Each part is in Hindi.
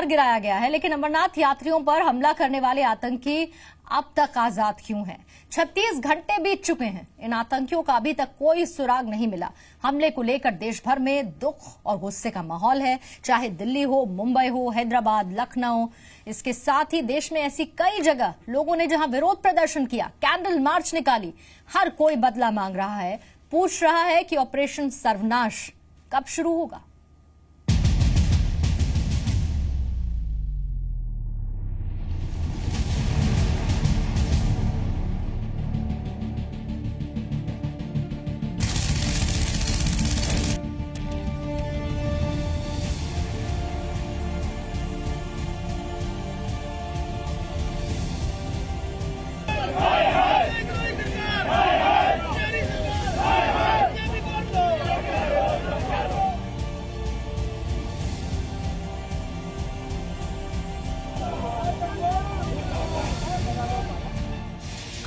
गिराया गया है, लेकिन अमरनाथ यात्रियों पर हमला करने वाले आतंकी अब तक आजाद क्यों हैं? 36 घंटे बीत चुके हैं, इन आतंकियों का अभी तक कोई सुराग नहीं मिला। हमले को लेकर देश भर में दुख और गुस्से का माहौल है, चाहे दिल्ली हो, मुंबई हो, हैदराबाद, लखनऊ। इसके साथ ही देश में ऐसी कई जगह लोगों ने जहां विरोध प्रदर्शन किया, कैंडल मार्च निकाली, हर कोई बदला मांग रहा है, पूछ रहा है कि ऑपरेशन सर्वनाश कब शुरू होगा।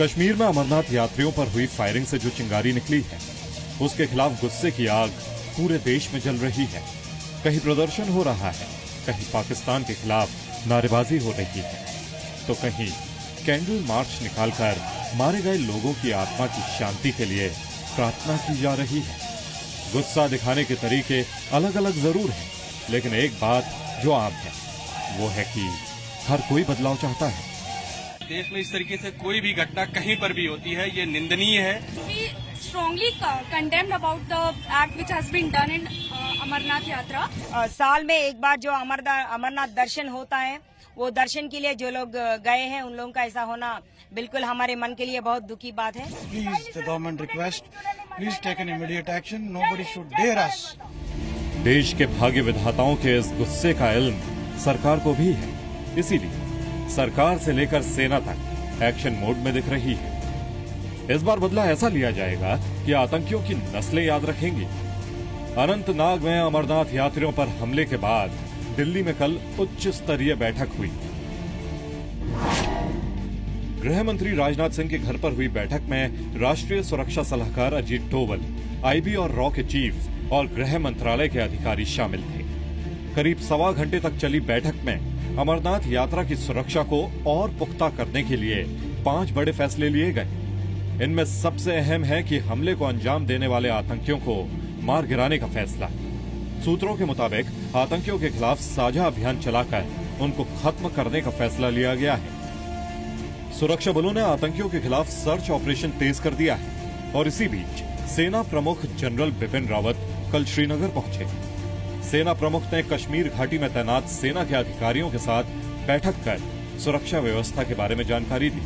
कश्मीर में अमरनाथ यात्रियों पर हुई फायरिंग से जो चिंगारी निकली है, उसके खिलाफ गुस्से की आग पूरे देश में जल रही है। कहीं प्रदर्शन हो रहा है, कहीं पाकिस्तान के खिलाफ नारेबाजी हो रही है, तो कहीं कैंडल मार्च निकालकर मारे गए लोगों की आत्मा की शांति के लिए प्रार्थना की जा रही है। गुस्सा दिखाने के तरीके अलग अलग जरूर हैं, लेकिन एक बात जो आम है वो है कि हर कोई बदलाव चाहता है। देश में इस तरीके से कोई भी घटना कहीं पर भी होती है, ये निंदनीय है। We strongly condemned about the act which has been done in Amarnath यात्रा। साल में एक बार जो अमरनाथ दर्शन होता है, वो दर्शन के लिए जो लोग गए हैं उन लोगों का ऐसा होना बिल्कुल हमारे मन के लिए बहुत दुखी बात है। Please the government request, please take an immediate action, nobody should dare us. देश के भाग्य विधाताओं के इस गुस्से का इल्म सरकार को भी है, इसीलिए सरकार से लेकर सेना तक एक्शन मोड में दिख रही है। इस बार बदला ऐसा लिया जाएगा कि आतंकियों की नस्लें याद रखेंगी। अनंतनाग में अमरनाथ यात्रियों पर हमले के बाद दिल्ली में कल उच्च स्तरीय बैठक हुई। गृह मंत्री राजनाथ सिंह के घर पर हुई बैठक में राष्ट्रीय सुरक्षा सलाहकार अजीत डोवल, आईबी और रॉ के चीफ और गृह मंत्रालय के अधिकारी शामिल थे। करीब सवा घंटे तक चली बैठक में अमरनाथ यात्रा की सुरक्षा को और पुख्ता करने के लिए 5 बड़े फैसले लिए गए। इनमें सबसे अहम है कि हमले को अंजाम देने वाले आतंकियों को मार गिराने का फैसला। सूत्रों के मुताबिक आतंकियों के खिलाफ साझा अभियान चलाकर उनको खत्म करने का फैसला लिया गया है। सुरक्षा बलों ने आतंकियों के खिलाफ सर्च ऑपरेशन तेज कर दिया है और इसी बीच सेना प्रमुख जनरल बिपिन रावत कल श्रीनगर पहुंचे। सेना प्रमुख ने कश्मीर घाटी में तैनात सेना के अधिकारियों के साथ बैठक कर सुरक्षा व्यवस्था के बारे में जानकारी दी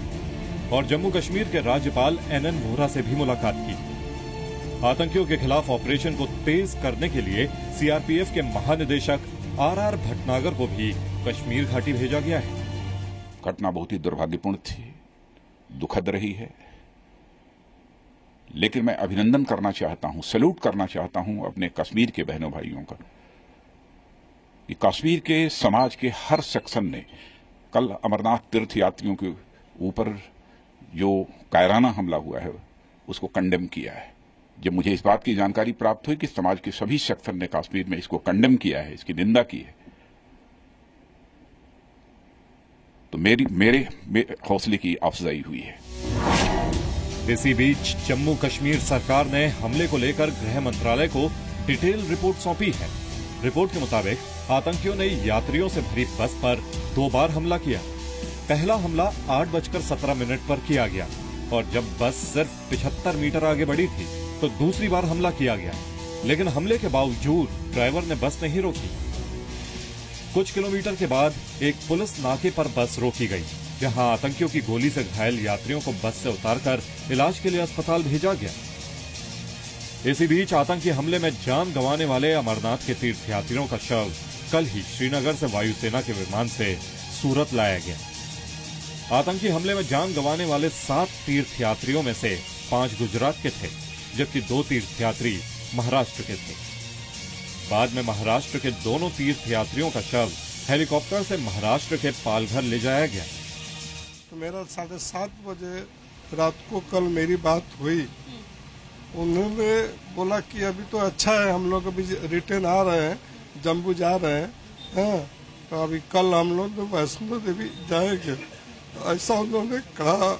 और जम्मू कश्मीर के राज्यपाल NN वोहरा से भी मुलाकात की। आतंकियों के खिलाफ ऑपरेशन को तेज करने के लिए CRPF के महानिदेशक RR भटनागर को भी कश्मीर घाटी भेजा गया है। घटना बहुत ही दुर्भाग्यपूर्ण थी, दुखद रही है, लेकिन मैं अभिनंदन करना चाहता हूं, सैल्यूट करना चाहता हूं अपने कश्मीर के बहनों भाइयों का कि कश्मीर के समाज के हर सेक्शन ने कल अमरनाथ तीर्थ यात्रियों के ऊपर जो कायराना हमला हुआ है उसको कंडेम किया है। जब मुझे इस बात की जानकारी प्राप्त हुई कि समाज के सभी सेक्शन ने कश्मीर में इसको कंडेम किया है, इसकी निंदा की है, तो मेरे हौसले की अफजाई हुई है। इसी बीच जम्मू कश्मीर सरकार ने हमले को लेकर गृह मंत्रालय को डिटेल रिपोर्ट सौंपी है। रिपोर्ट के मुताबिक आतंकियों ने यात्रियों से भरी बस पर 2 बार हमला किया। पहला हमला 8:17 पर किया गया और जब बस सिर्फ 75 मीटर आगे बढ़ी थी तो दूसरी बार हमला किया गया, लेकिन हमले के बावजूद ड्राइवर ने बस नहीं रोकी। कुछ किलोमीटर के बाद एक पुलिस नाके पर बस रोकी गई, जहां आतंकियों की गोली से घायल यात्रियों को बस से उतारकर इलाज के लिए अस्पताल भेजा गया। इसी बीच आतंकी हमले में जान गंवाने वाले अमरनाथ के तीर्थयात्रियों का शव कल ही श्रीनगर से वायुसेना के विमान से सूरत लाया गया। आतंकी हमले में जान गंवाने वाले 7 तीर्थयात्रियों में से 5 गुजरात के थे, जबकि 2 तीर्थयात्री महाराष्ट्र के थे। बाद में महाराष्ट्र के दोनों तीर्थयात्रियों का शव हेलीकॉप्टर से महाराष्ट्र के पालघर ले जाया गया। तो मेरा 7:30 बजे रात को कल मेरी बात हुई। उन्होंने बोला कि अभी तो अच्छा है, हम लोग अभी रिटर्न आ रहे हैं, जम्मू जा रहे हैं, तो अभी कल हम लोग तो वैष्णो देवी जाएंगे, ऐसा उन्होंने कहा।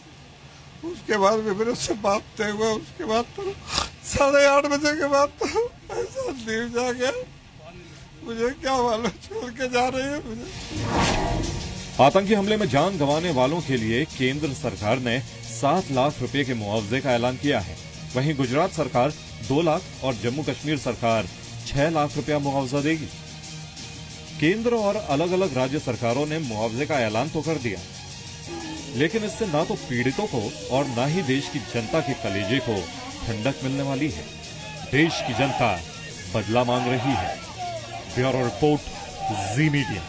उसके बाद भी मेरे से बात तय हुआ, उसके बाद तो 8:30 बजे के बाद तो ऐसा न्यूज आ गया, मुझे क्या मालूम, छोड़ के जा रही है मुझे। आतंकी हमले में जान गंवाने वालों के लिए केंद्र सरकार ने 7 लाख रुपए के मुआवजे का ऐलान किया है। वहीं गुजरात सरकार 2 लाख और जम्मू कश्मीर सरकार 6 लाख रुपया मुआवजा देगी। केंद्र और अलग अलग राज्य सरकारों ने मुआवजे का ऐलान तो कर दिया, लेकिन इससे ना तो पीड़ितों को और ना ही देश की जनता के कलेजे को ठंडक मिलने वाली है। देश की जनता बदला मांग रही है। ब्यूरो रिपोर्ट, जी मीडिया।